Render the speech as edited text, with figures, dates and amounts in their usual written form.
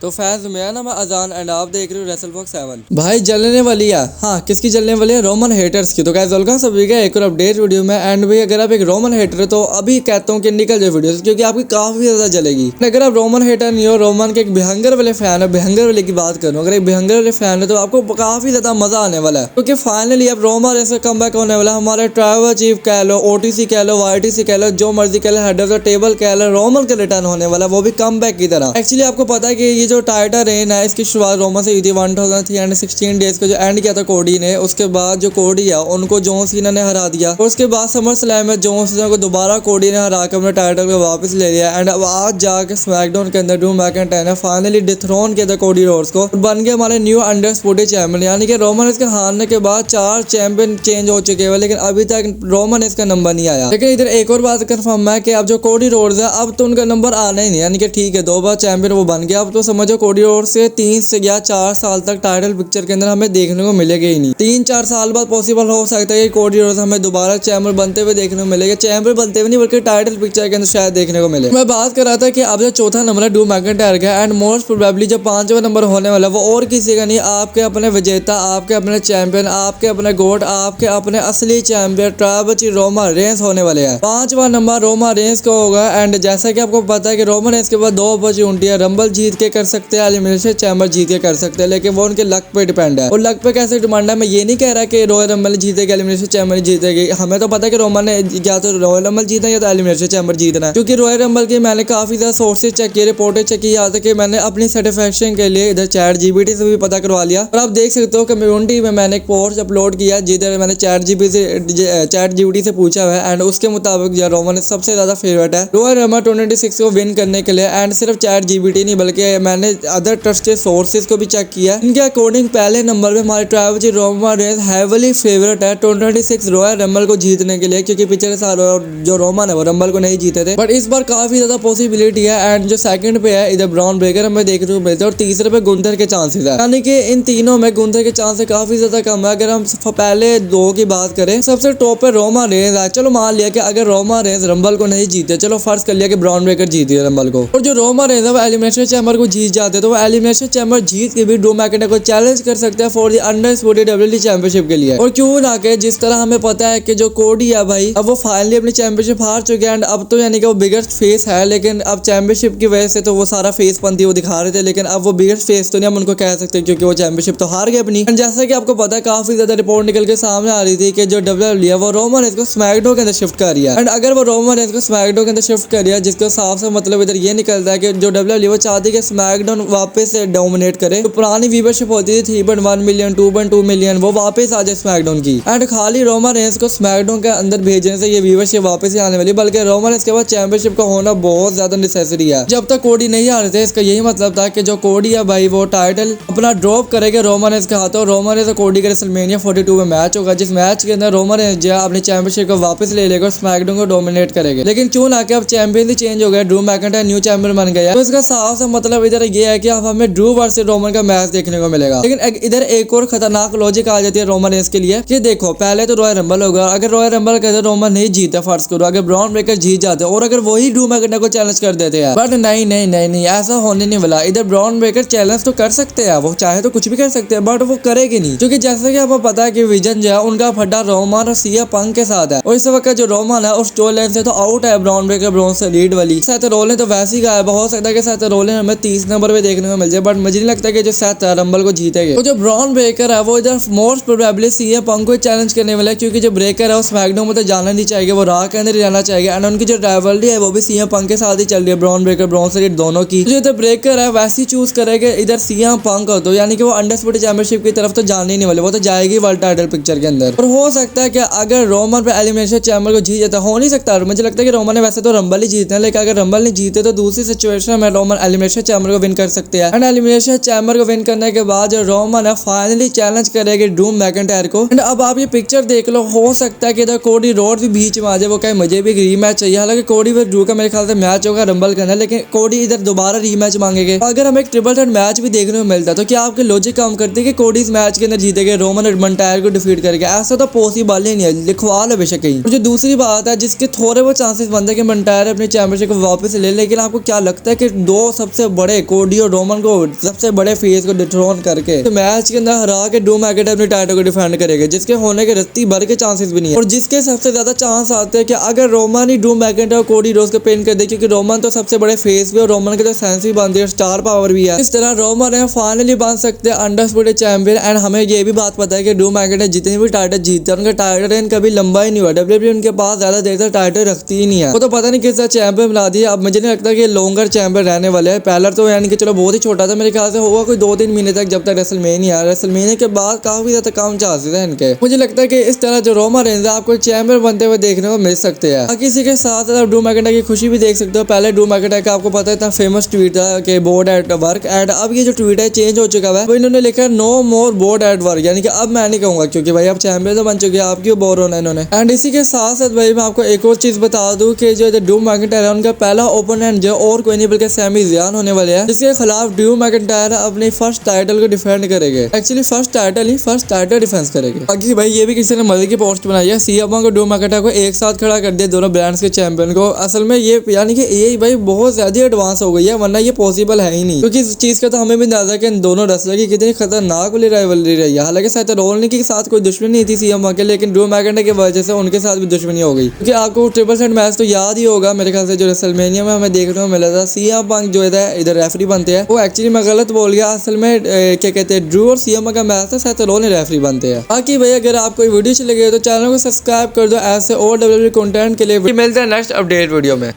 तो फैज मैं ना मैं अजान एंड आप देख रहे हो रेसलबॉक्स 7 भाई जलने वाली है। हाँ किसकी जलने वाली है? रोमन हेटर्स की। तो गाइस वेलकम सभी का एक और अपडेट वीडियो में। एंड भाई अगर आप एक रोमन हेटर है तो अभी कहता हूँ कि निकल जाए वीडियो से, क्योंकि आपकी काफी ज्यादा जलेगी। अगर आप रोमन हेटर नहीं हो, रोमन के एक भयंकर वाले फैन है, भयंकर वाले की बात करूँ, अगर एक भयंकर वाले फैन है तो आपको काफी ज्यादा मजा आने वाला है, क्योंकि फाइनली अब रोमन रेस का कमबैक होने वाला है। हमारे ट्राइबल चीफ कह लो, ओटीसी कह लो, वाईटीसी कह लो, जो मर्जी कह लो, हेड ऑफ द टेबल कह लो, रोमन का रिटर्न होने वाला, वो भी कमबैक की तरह। एक्चुअली आपको पता है कि ये जो टाइटल रेन है इसकी शुरुआत रोमन से हुई थी 1316 डेज का जो एंड किया था कोडी ने। उसके बाद जो कोडी है उनको जॉन सीना ने हरा दिया, और उसके बाद समर स्लैम में जॉन सीना को दोबारा कोडी ने हरा कर अपने टाइटल को वापस ले लिया। एंड अब आज जाके स्मैकडाउन के अंदर ड्रू मैकिंटायर ने फाइनली डिथ्रोन किया था कोडी रोड्स को, बन गया हमारे न्यू अंडरस्पुटेड चैंपियन। यानी कि रोमन इसके हारने के बाद 4 चैंपियन चेंज हो चुके हैं, लेकिन अभी तक रोमन इसका नंबर नहीं आया। लेकिन इधर एक और बात कंफर्म है कि अब जो कोडी रोड्स है अब तो उनका नंबर आना ही नहीं। यानी कि ठीक है 2 बार चैंपियन वो बन गया, अब तो समझो कोडी रोड्स से 3 से या 4 साल तक टाइटल पिक्चर के अंदर हमें देखने को मिलेगा ही नहीं। 3-4 साल बाद पॉसिबल हो सकता है कि कोडी रोड्स हमें दोबारा चैंपियन बनते हुए देखने को मिलेगा। चैंपियन बनते हुए नहीं बल्कि टाइटल पिक्चर के अंदर शायद देखने को मिले। मैं बात कर रहा था कि अब जो चौथा नंबर है ड्रू मैकिंटायर का, एंड मोस्ट प्रोबेबली जो 5वां नंबर होने वाला वो और किसी का नहीं, आपके अपने विजेता, आपके अपने चैंपियन, आपके अपने गोट, आपके अपने असली champion tribal chief Roman Reigns होने वाले हैं। 5वां नंबर रोमन रेंस का होगा। एंड जैसा कि आपको पता है कि रोमन रेंस के बाद 2 अपॉर्चुनिटी, रंबल जीत के कर सकते हैं, एलिमिनेशन चैंबर जीत के कर सकते हैं, लेकिन वो उनके लक पे डिपेंड है। और लक पे कैसे डिपेंड है, मैं ये नहीं कह रहा कि रॉयल रंबल जीतेगी, एलिमिनेशन चैंबर जीतेगी। हमें तो पता है कि रोमन ने या तो रॉयल रंबल जीतना या तो एलिमिनेशन चैंबर जीतना है, क्योंकि रॉयल रंबल की मैंने काफी ज्यादा सोर्सेज चेक किए, रिपोर्टें चेक की, यहाँ तक कि मैंने अपनी सेटिस्फेक्शन के लिए इधर चैट जीपीटी से भी पता करवा लिया। और आप देख सकते हो कम्युनिटी में मैंने एक पोस्ट अपलोड किया जिधर मैंने चैट जीपीटी से पूछा हुआ है, एंड उसके मुताबिक रोमन सबसे ज्यादा फेवरेट है रॉयल रंबल 2026 को विन करने के लिए। एंड सिर्फ चैट जीपीटी नहीं बल्कि मैंने अदर ट्रस्टेड सोर्सेज को भी चेक किया। इनके अकॉर्डिंग पहले नंबर पे हमारे tribal chief Roman Reigns heavily favourite है 2026 रॉयल रंबल को जीतने के लिए, क्योंकि पिछले साल जो रोमन है वो रंबल को नहीं जीते थे, बट इस बार काफी ज्यादा पॉसिबिलिटी है। एंड जो सेकंड पे है इधर ब्राउन ब्रेकर हमें देखने को मिलते हैं, और तीसरे पे गुंथर के चांसेस है। यानी कि इन तीनों में गुंथर के चांसेस काफी ज्यादा कम है। अगर हम पहले 2 की बात करें, सबसे टॉप पे रोमन रेंस है। चलो मान लिया कि अगर रोमन रेंस रंबल को नहीं जीते, चलो फर्ज कर लिया कि ब्राउन ब्रेकर जीत गया रंबल को, और जो रोमन रेंस है वो एलिमिनेशन चैंबर को जीत जाते, तो वो एलिमिनेशन चैंबर जीत के भी ड्रू मैकिंटायर को चैलेंज कर सकते हैं फॉर द अंडरस्पुटेड डब्ल्यूडब्ल्यूई चैंपियनशिप के लिए। और क्यों ना के जिस तरह हमें पता है कि जो कोडी है भाई अब वो फाइनली अपनी चैंपियनशिप हार चुके हैं, एंड अब तो यानी कि वो बिगेस्ट फेस है, लेकिन अब चैंपियनशिप की वजह से तो वो सारा फेस पंथी वो दिखा रहे थे, लेकिन अब वो बिगेस्ट फेस तो नहीं हम उनको कह सकते, क्योंकि वो चैंपियनशिप तो हार गए अपनी। जैसा कि आपको पता है काफी ज्यादा रिपोर्ट निकल के सामने आ रही थी कि जो डब्ल्यूडब्ल्यूई है वो रोमन रेंस को स्मैकडाउन के अंदर शिफ्ट कर रही है। एंड अगर वो रोमन रेंस को स्मैकडाउन के अंदर शिफ्ट कर रही है, जिसके साफ से मतलब इधर ये निकलता है कि जो डब्ल्यूडब्ल्यूई वो चाहती है कि स्मैकडाउन वापस से डोमिनेट करे। तो पुरानी व्यूअरशिप होती थी 3.1 मिलियन, 2.2 मिलियन, वो वापस आ जाए स्मैकडाउन की। एंड खाली रोमन रेंस को स्मैकडाउन के अंदर भेजने से ये व्यूअरशिप वापस ही आने वाली, बल्कि रोमन रेंस के बाद चैंपियनशिप का होना बहुत ज्यादा नेसेसरी है। जब तक कोडी नहीं आ रहे थे इसका यही मतलब था कि जो कोडी है भाई वो टाइटल अपना ड्रॉप करेगा रोमन रेंस के हाथों। रोमन रेंस और कोडी का रेसलमेनिया 42 में मैच होगा, जिस मैच के अंदर रोमन रेंस जो अपनी चैंपियनशिप को वापस ले लेगा और स्मैकडाउन को डोमिनेट करेगा। लेकिन क्यों ना कि अब चैंपियन ही चेंज हो गया, ड्रू मैकिंटायर न्यू चैंपियन बन गया, तो इसका साफ सा मतलब इधर ये है कि अब हमें ड्रू वर्सेस रोमन का मैच देखने को मिलेगा। लेकिन इधर एक और खतरनाक लॉजिक आ जाती है रोमन रेंस के लिए कि देखो पहले तो रॉयल रंबल होगा, अगर रॉयल रंबल कहते रोमन नहीं जीता फर्ज करो, अगर ब्राउन ब्रेकर जीत जाते और अगर वही ड्रू मैकिंटायर को चैलेंज कर देते हैं, बट नहीं नहीं नहीं नहीं ऐसा होने नहीं वाला। इधर ब्राउन ब्रेकर चैलेंज तो कर सकते हैं, वो चाहे तो कुछ भी कर सकते हैं, बट वो करेगी नहीं, क्योंकि जैसे कि आपको पता है कि विजन जो है उनका फड्डा रोमन और सीएम पंक के साथ है, और इस वक्त जो रोमन है उस स्टोरी लाइन से तो आउट है ब्राउन ब्रेकर ब्रॉन्ज से लीड वाली। सेथ रोलिंस तो वैसे ही गायब हो सकता है कि सेथ रोलिंस हमें 30 नंबर पे देखने को मिल जाए, बट मुझे नहीं लगता कि जो सेथ रंबल को जीतेगा। तो जो ब्राउन ब्रेकर है वो इधर मोस्ट प्रोबेबली सीएम पंक को चैलेंज करने वाला है, क्योंकि जो ब्रेकर है वो स्मैकडाउन में तो जाना नहीं चाहिए, वो रॉ के अंदर ही रहना चाहिए। एंड उनकी जो राइवलरी है वो भी सीएम पंक के साथ ही चल रही है, ब्राउन ब्रेकर ब्रॉन्ज से दोनों की। जो इधर ब्रेकर है वैसे ही चूज करेगा इधर सीएम पंक, तो यानी कि वो अंडरस्पुटेड चैंपियनशिप की तरफ तो जाने ही नहीं वाले, वो तो जाएगी वर्ल्ड टाइटल पिक्चर के अंदर। और हो सकता है कि अगर रोमन पे एलिमिनेशन चैंबर को जीत जाता, हो नहीं सकता, मुझे लगता है कि रोमन ने वैसे तो रंबल ही जीतना है, लेकिन अगर रंबल नहीं जीते तो दूसरी सिचुएशन में रोमन एलिमिनेशन चैंबर को विन कर सकते हैं। एंड एलिमिनेशन चैंबर को विन करने के बाद जो रोमन है फाइनली चैलेंज करेगी ड्रू मैकिंटायर को। एंड अब आप ये पिक्चर देख लो, हो सकता है कि इधर कोडी रोड भी बीच में आ जाए, वो कहे मुझे भी रीमैच चाहिए। हालांकि कोडी व ड्रू का मेरे ख्याल से मैच होगा रंबल करना, लेकिन कोडी इधर दोबारा रीमैच मांगेंगे। अगर हमें एक ट्रिपल थ्रेट मैच भी देखने को मिलता तो क्या आपके लॉजिक काम करती है कि कोडी इस मैच के अंदर जीतेगा, रोमन मैकिंटायर को डिफीट करके? ऐसा तो पॉसिबल ही नहीं है, लिखवा लो बेशक कहीं। जो दूसरी बात है जिसके थोड़े बहुत चांसेस बनते हैं कि मैकिंटायर अपनी चैंपियनशिप को वापस ले, लेकिन आपको क्या लगता है कि 2 सबसे बड़े कोडी और रोमन को सबसे बड़े फेस को डिथ्रोन करके तो मैच के अंदर हरा के ड्रू मैकिंटायर अपने टाइटल को डिफेंड करेगा, जिसके होने के रत्ती भर के चांसेस भी नहीं है। और जिसके सबसे ज्यादा चांस आते हैं कि अगर रोमन ही ड्रू मैकिंटायर और कोडी रोज को पिन कर दे, क्योंकि रोमन तो सबसे बड़े फेस भी और रोमन के तो सेंस भी बनती है, स्टार पावर भी है। इस तरह रोमन है फाइनली बन सकते हैं अंडरस्पूटेड चैंपियन। एंड हमें ये भी बात पता है कि ड्रू मैकिंटायर जितने भी टाइटल जीतते हैं उनका टाइटल रेन कभी लंबा ही नहीं हुआ। डब्ल्यूडब्ल्यूई उनके पास ज्यादा देर तक टाइटल रखती ही नहीं है। वो तो पता नहीं किस तरह चैंपियन बना दिया। अब मुझे नहीं लगता कि लॉन्गर चैंपियन रहने वाले हैं। पहला तो यानी कि चलो बहुत ही छोटा था, मेरे ख्याल से होगा कोई 2-3 महीने तक, जब तक रेसलमेनिया। रेसलमेनिया के बाद काफी ज्यादा कम चांसेस है इनके। मुझे लगता है कि इस तरह जो रोमन रेंज है आपको चैंपियन बनते हुए देखने को मिल सकते हैं। बाकी इसी के साथ आप ड्रू मैकिंटायर की खुशी भी देख सकते हो। पहले ड्रू मैकिंटायर का आपको पता है इतना फेमस ट्वीट था कि बोर्ड एट वर्क, एंड अब ये जो ट्वीट है चेंज हो चुका है। वो इन्होंने लिखा है no more bored at work, यानी कि अब मैं नहीं कहूंगा, क्योंकि भाई अब चैंपियन तो बन चुके हैं, आप क्यों बोर होना है इन्होंने। एंड इसी के साथ साथ भाई मैं आपको एक और चीज बता दूं कि जो ड्रू मैकिंटायर है उनका पहला ओपोनेंट जो और कोई नहीं बल्कि सैमी ज़ियन होने वाले हैं, जिसके खिलाफ ड्रू मैकिंटायर अपनी फर्स्ट टाइटल को डिफेंड करेंगे। एक्चुअली फर्स्ट टाइटल डिफेंस करेंगे। बाकी भाई ये भी किसी ने मजे की पोस्ट बनाई है, सीएम को ड्रू मैकिंटायर को एक साथ खड़ा कर दिया दोनों ब्रांड्स के चैंपियन को। असल में ये यानी कि ये भाई बहुत ज्यादा एडवांस हो गई है, वरना ये पॉसिबल है ही नहीं। क्योंकि इस चीज का तो हमें भी अंदाजा है कि इन दोनों रेसलर की कितनी खतरनाक वाली राइवलरी रही है। हालांकि शायद रोलिंग के साथ कोई दुश्मनी नहीं थी सीएम के, लेकिन ड्रू मैकिंटायर की वजह से उनके साथ भी दुश्मनी हो गई। क्योंकि आपको ट्रिपल थ्रेट मैच तो याद ही होगा मेरे ख्याल से, जो रेसलमेनिया में हमें देखने को मिला था। सीएम पंक जो है इधर रेफरी बनते हैं, वो एक्चुअली मैं गलत बोल गया, असल में क्या कहते हैं ड्रू और सीएम का मैच था, शायद रोल रेफरी बनते हैं। बाकी भाई अगर आपको वीडियो अच्छी लगी तो चैनल को सब्सक्राइब कर दो ऐसे और डब्ल्यूडब्ल्यूई कंटेंट के लिए। मिलते हैं नेक्स्ट अपडेट वीडियो में।